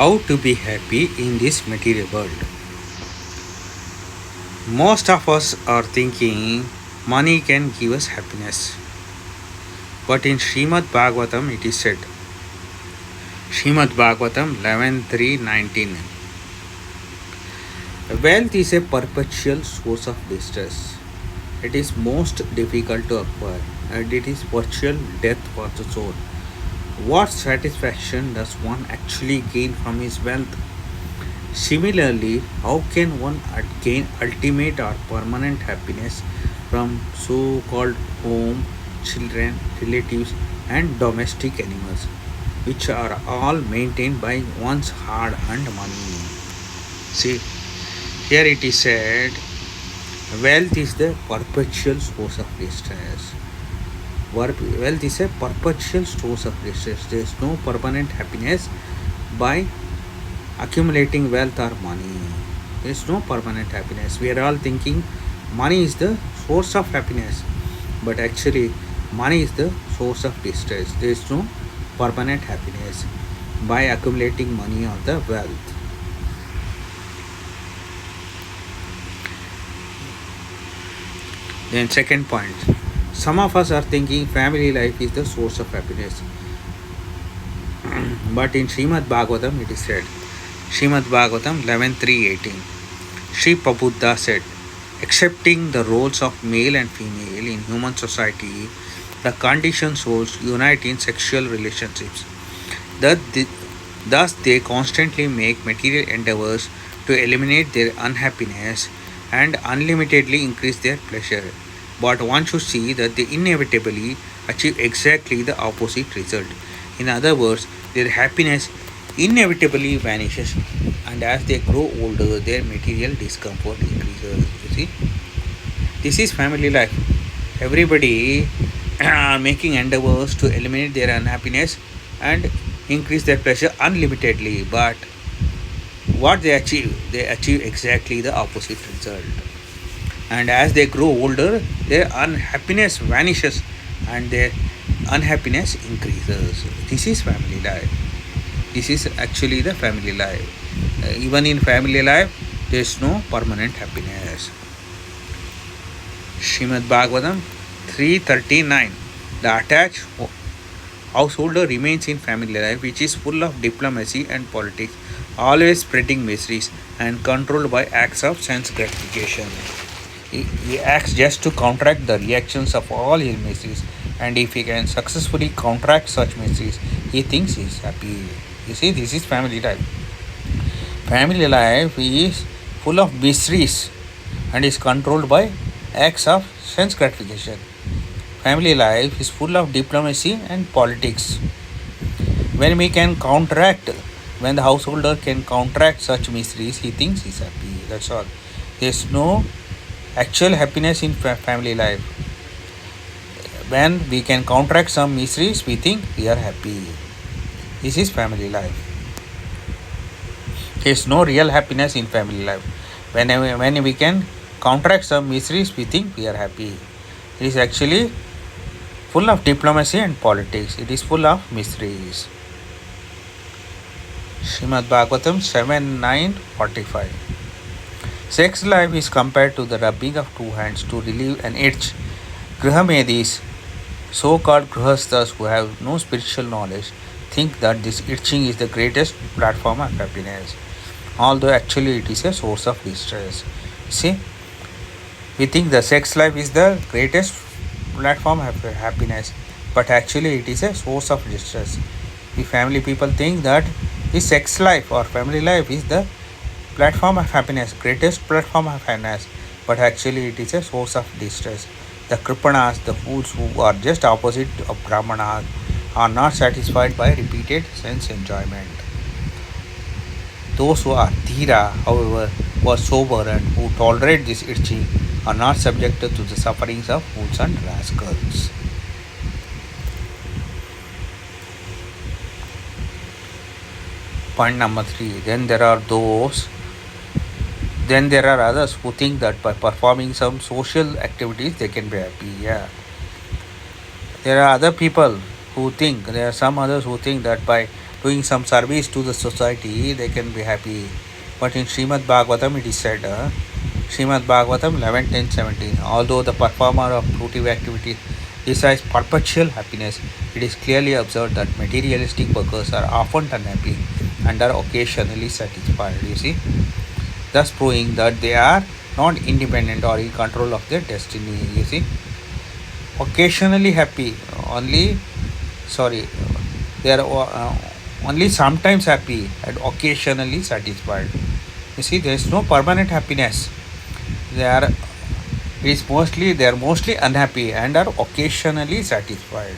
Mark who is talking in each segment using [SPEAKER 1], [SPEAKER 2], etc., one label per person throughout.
[SPEAKER 1] How to be happy in this material world. Most of us are thinking money can give us happiness. But in Śrīmad-Bhāgavatam it is said, Śrīmad-Bhāgavatam 11:3-19, wealth is a perpetual source of distress. It is most difficult to acquire and it is virtual death for the soul. What satisfaction does one actually gain from his wealth? Similarly, how can one gain ultimate or permanent happiness from so called home, children, relatives, and domestic animals, which are all maintained by one's hard earned money? See, here it is said, wealth is the perpetual source of distress. Wealth is a perpetual source of distress. There is no permanent happiness by accumulating wealth or money. There is no permanent happiness. We are all thinking money is the source of happiness, but actually, money is the source of distress. There is no permanent happiness by accumulating money or the wealth. Then, second point, some of us are thinking family life is the source of happiness. But in Śrīmad-Bhāgavatam it is said, Śrīmad-Bhāgavatam 11:3-18, Sri Prabhupada said, accepting the roles of male and female in human society, the conditioned souls unite in sexual relationships. Thus they constantly make material endeavors to eliminate their unhappiness and unlimitedly increase their pleasure. But one should see that they inevitably achieve exactly the opposite result. In other words, their happiness inevitably vanishes, and as they grow older, their material discomfort increases. You see, this is family life. Everybody are making endeavors to eliminate their unhappiness and increase their pleasure unlimitedly, but what they achieve exactly the opposite result. And as they grow older, their unhappiness vanishes and their unhappiness increases. This is family life. This is actually the family life. Even in family life, there is no permanent happiness. Śrīmad-Bhāgavatam 3:39, the attached householder remains in family life, which is full of diplomacy and politics, always spreading miseries and controlled by acts of sense gratification. He acts just to counteract the reactions of all his miseries, and if he can successfully counteract such miseries, he thinks he is happy. You see, this is family life. Family life is full of miseries and is controlled by acts of sense gratification. Family life is full of diplomacy and politics. When the householder can counteract such miseries, he thinks he is happy. That's all. There is no actual happiness in family life. When we can counteract some miseries, we think we are happy. This is family life. There is no real happiness in family life. When we can counteract some miseries, we think we are happy. It is actually full of diplomacy and politics. It is full of miseries. Śrīmad-Bhāgavatam 7:9-45. Sex life is compared to the rubbing of two hands to relieve an itch. Grihamedis, so-called grihasthas who have no spiritual knowledge, think that this itching is the greatest platform of happiness, although actually it is a source of distress. See, we think the sex life is the greatest platform of happiness, but actually it is a source of distress. We family people think that the sex life or family life is the platform of happiness, greatest platform of happiness, but actually it is a source of distress. The kripanas, the fools who are just opposite of brahmanas, are not satisfied by repeated sense enjoyment. Those who are dhira, however, who are sober and who tolerate this itching, are not subjected to the sufferings of fools and rascals. Point number 3. Then there are others who think that by performing some social activities they can be happy. Yeah. There are some others who think that by doing some service to the society, they can be happy. But in Śrīmad-Bhāgavatam it is said, Śrīmad-Bhāgavatam 11:10-17, although the performer of fruitive activity desires perpetual happiness, it is clearly observed that materialistic workers are often unhappy and are occasionally satisfied. You see, thus proving that they are not independent or in control of their destiny. You see, occasionally happy, only sorry, they are only sometimes happy and occasionally satisfied. You see, there is no permanent happiness. They are they are mostly unhappy and are occasionally satisfied.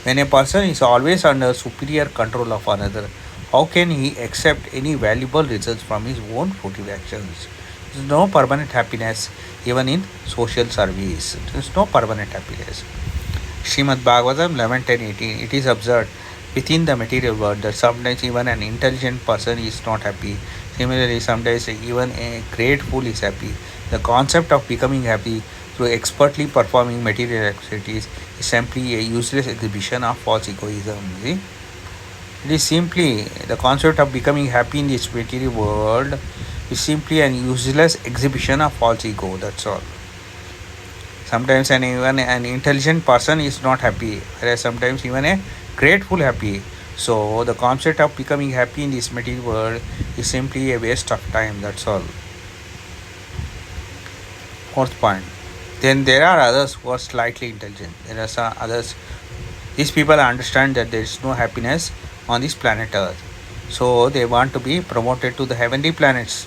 [SPEAKER 1] When a person is always under superior control of another, how can he accept any valuable results from his own fruitive actions? There is no permanent happiness even in social service. There is no permanent happiness. Srimad Bhagavatam 11:10-18. It is observed within the material world that sometimes even an intelligent person is not happy. Similarly, sometimes even a great fool is happy. The concept of becoming happy through expertly performing material activities is simply a useless exhibition of false egoism. See? It is simply the concept of becoming happy in this material world is simply an useless exhibition of false ego. That's all. Sometimes even an intelligent person is not happy, whereas sometimes even a grateful happy. So the concept of becoming happy in this material world is simply a waste of time. That's all. Fourth point. Then there are others who are slightly intelligent. There are some others. These people understand that there is no happiness on this planet Earth. So they want to be promoted to the heavenly planets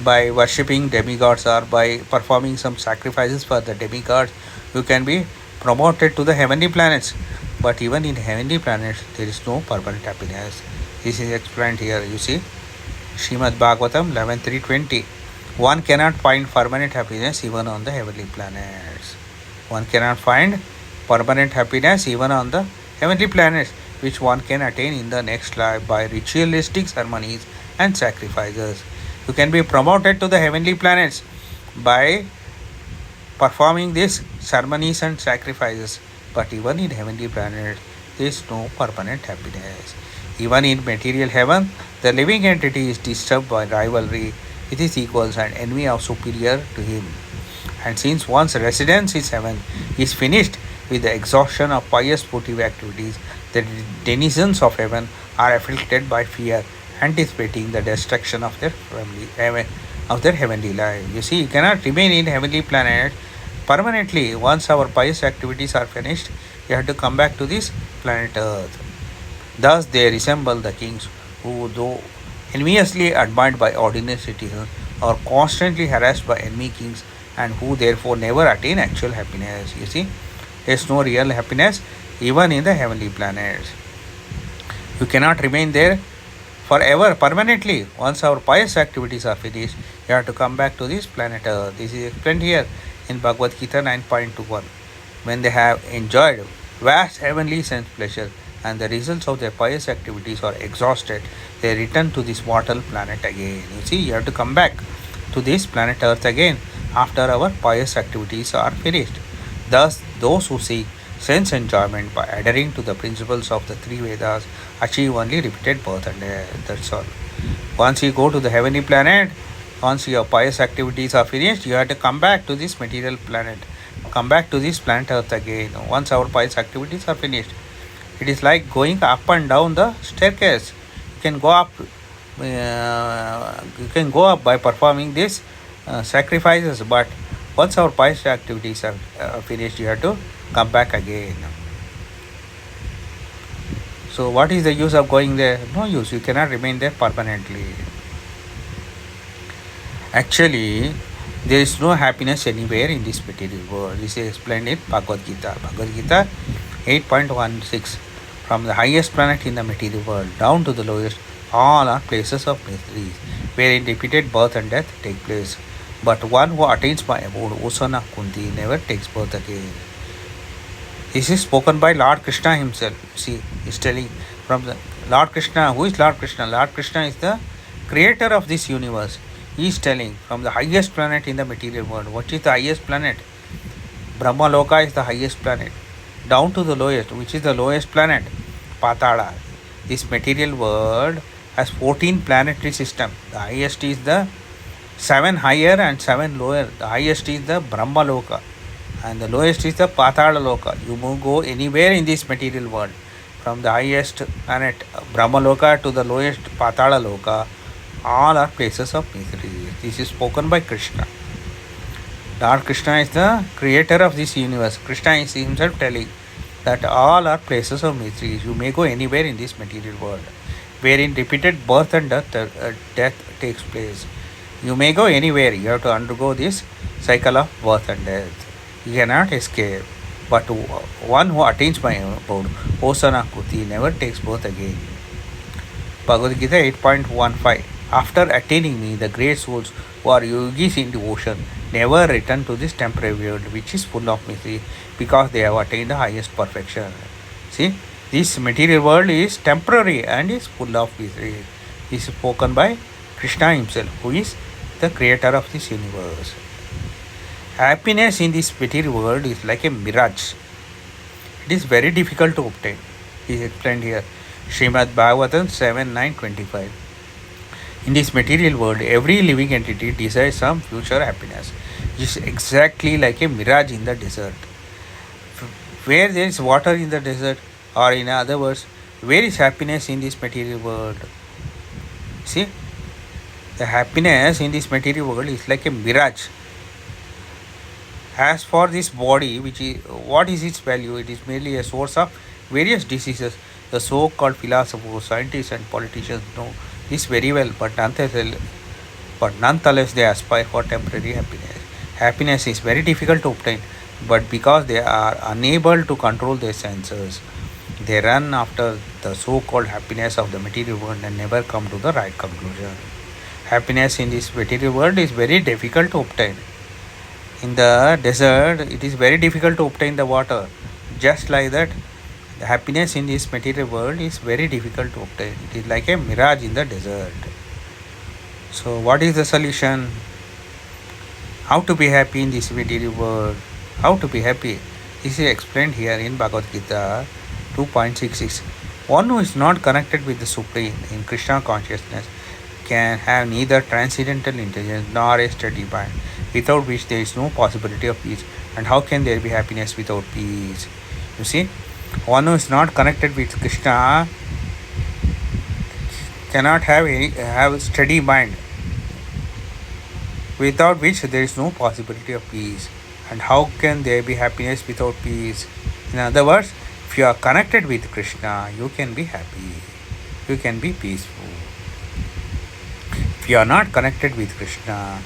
[SPEAKER 1] by worshipping demigods or by performing some sacrifices for the demigods. You can be promoted to the heavenly planets. But even in heavenly planets, there is no permanent happiness. This is explained here. You see, Śrīmad-Bhāgavatam 11:3-20. One cannot find permanent happiness even on the heavenly planets. One cannot find permanent happiness even on the heavenly planets, which one can attain in the next life by ritualistic ceremonies and sacrifices. You can be promoted to the heavenly planets by performing these ceremonies and sacrifices. But even in heavenly planets, there is no permanent happiness. Even in material heaven, the living entity is disturbed by rivalry with his equals and envy of superior to him. And since one's residence is heaven is finished with the exhaustion of pious fruitive activities, the denizens of heaven are afflicted by fear, anticipating the destruction of their heavenly life. You see, you cannot remain in heavenly planet permanently. Once our pious activities are finished, you have to come back to this planet Earth. Thus, they resemble the kings who, though enviously admired by ordinary citizens, are constantly harassed by enemy kings and who therefore never attain actual happiness. You see, there is no real happiness even in the heavenly planets. You cannot remain there forever, permanently. Once our pious activities are finished, you have to come back to this planet Earth. This is explained here in Bhagavad Gita 9.21. When they have enjoyed vast heavenly sense pleasure and the results of their pious activities are exhausted, they return to this mortal planet again. You see, you have to come back to this planet Earth again after our pious activities are finished. Thus, those who seek sense enjoyment by adhering to the principles of the three Vedas achieve only repeated birth and death. That's all. Once you go to the heavenly planet, once your pious activities are finished, you have to come back to this material planet. Come back to this planet Earth again. Once our pious activities are finished, it is like going up and down the staircase. You can go up. You can go up by performing these sacrifices. But once our pious activities are finished, you have to come back again. So, what is the use of going there? No use. You cannot remain there permanently. Actually, there is no happiness anywhere in this material world. This is explained in Bhagavad Gita. Bhagavad Gita 8.16. From the highest planet in the material world down to the lowest, all are places of misery, wherein repeated birth and death take place. But one who attains my abode, Osana Kunti, never takes birth again. This is spoken by Lord Krishna himself. See, he is telling from the Lord Krishna. Who is Lord Krishna? Lord Krishna is the creator of this universe. He is telling from the highest planet in the material world. What is the highest planet? Brahma Loka is the highest planet. Down to the lowest. Which is the lowest planet? Patala. this material world has 14 planetary systems. The highest is the 7 higher and 7 lower. The highest is the Brahma Loka and the lowest is the Patala Loka. You go anywhere in this material world, from the highest planet Brahma Loka to the lowest Patala Loka, all are places of misery. This is spoken by Krishna. Lord Krishna is the creator of this universe. Krishna is himself telling that all are places of misery. You may go anywhere in this material world, wherein repeated birth and death takes place. You may go anywhere. You have to undergo this cycle of birth and death. You cannot escape. But one who attains my abode, Osana Kuti, never takes birth again. Bhagavad Gita 8.15. After attaining me, the great souls who are yogis in devotion never return to this temporary world which is full of misery, because they have attained the highest perfection. See, this material world is temporary and is full of misery. This is spoken by Krishna himself, who is the creator of this universe. Happiness in this material world is like a mirage. It is very difficult to obtain. It is explained here. Śrīmad-Bhāgavatam 7.9.25. In this material world, every living entity desires some future happiness. It is exactly like a mirage in the desert. Where there is water in the desert, or in other words, where is happiness in this material world? See, the happiness in this material world is like a mirage. As for this body, what is its value? It is merely a source of various diseases. The so-called philosophers, scientists and politicians know this very well, but nonetheless they aspire for temporary happiness. Happiness is very difficult to obtain, but because they are unable to control their senses, they run after the so-called happiness of the material world and never come to the right conclusion. Happiness in this material world is very difficult to obtain. In the desert, it is very difficult to obtain the water. Just like that, the happiness in this material world is very difficult to obtain. It is like a mirage in the desert. So, what is the solution? How to be happy in this material world? How to be happy? This is explained here in Bhagavad Gita 2.66. One who is not connected with the Supreme in Krishna consciousness can have neither transcendental intelligence nor a steady mind, without which there is no possibility of peace. And how can there be happiness without peace? You see, one who is not connected with Krishna cannot have steady mind, without which there is no possibility of peace. And how can there be happiness without peace? In other words, if you are connected with Krishna, you can be happy. You can be peaceful. If you are not connected with Krishna,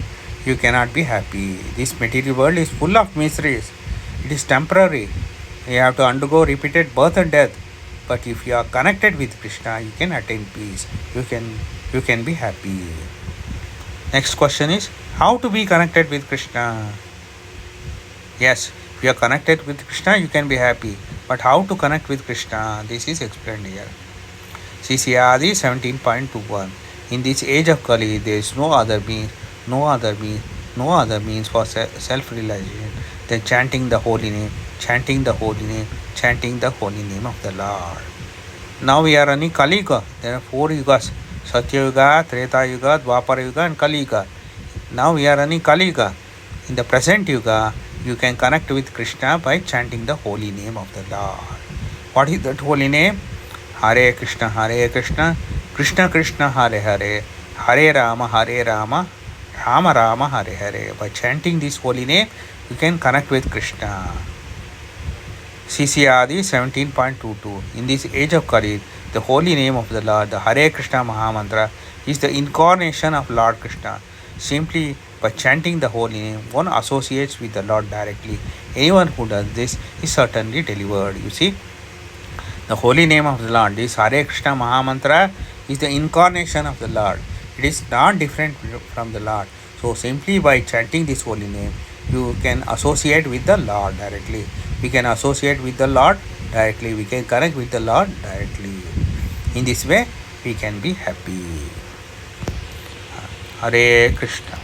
[SPEAKER 1] you cannot be happy. This material world is full of miseries. It is temporary. You have to undergo repeated birth and death. But if you are connected with Krishna, you can attain peace. You can be happy. Next question is, how to be connected with Krishna? Yes, if you are connected with Krishna, you can be happy. But how to connect with Krishna? This is explained here. CCRD 17.21. In this age of Kali, there is no other means for self-realization than chanting the holy name, chanting the holy name, chanting the holy name of the Lord. Now we are running Kali Yuga. There are 4 yugas: Satya Yuga, Treta Yuga, Dwapara Yuga and Kali Yuga. Now we are running Kali Yuga. In the present Yuga, you can connect with Krishna by chanting the holy name of the Lord. What is that holy name? Hare Krishna, Krishna Krishna, Hare Hare, Hare Rama, Rama Rama, Hare Hare. By chanting this holy name, you can connect with Krishna. CCRD 17.22. In this age of Kali, the holy name of the Lord, the Hare Krishna Mahamantra, is the incarnation of Lord Krishna. Simply by chanting the holy name, one associates with the Lord directly. Anyone who does this is certainly delivered. You see, the holy name of the Lord, this Hare Krishna Mahamantra, is the incarnation of the Lord. It is not different from the Lord. So simply by chanting this holy name, you can associate with the Lord directly. We can associate with the Lord directly. We can connect with the Lord directly. In this way, we can be happy. Hare Krishna.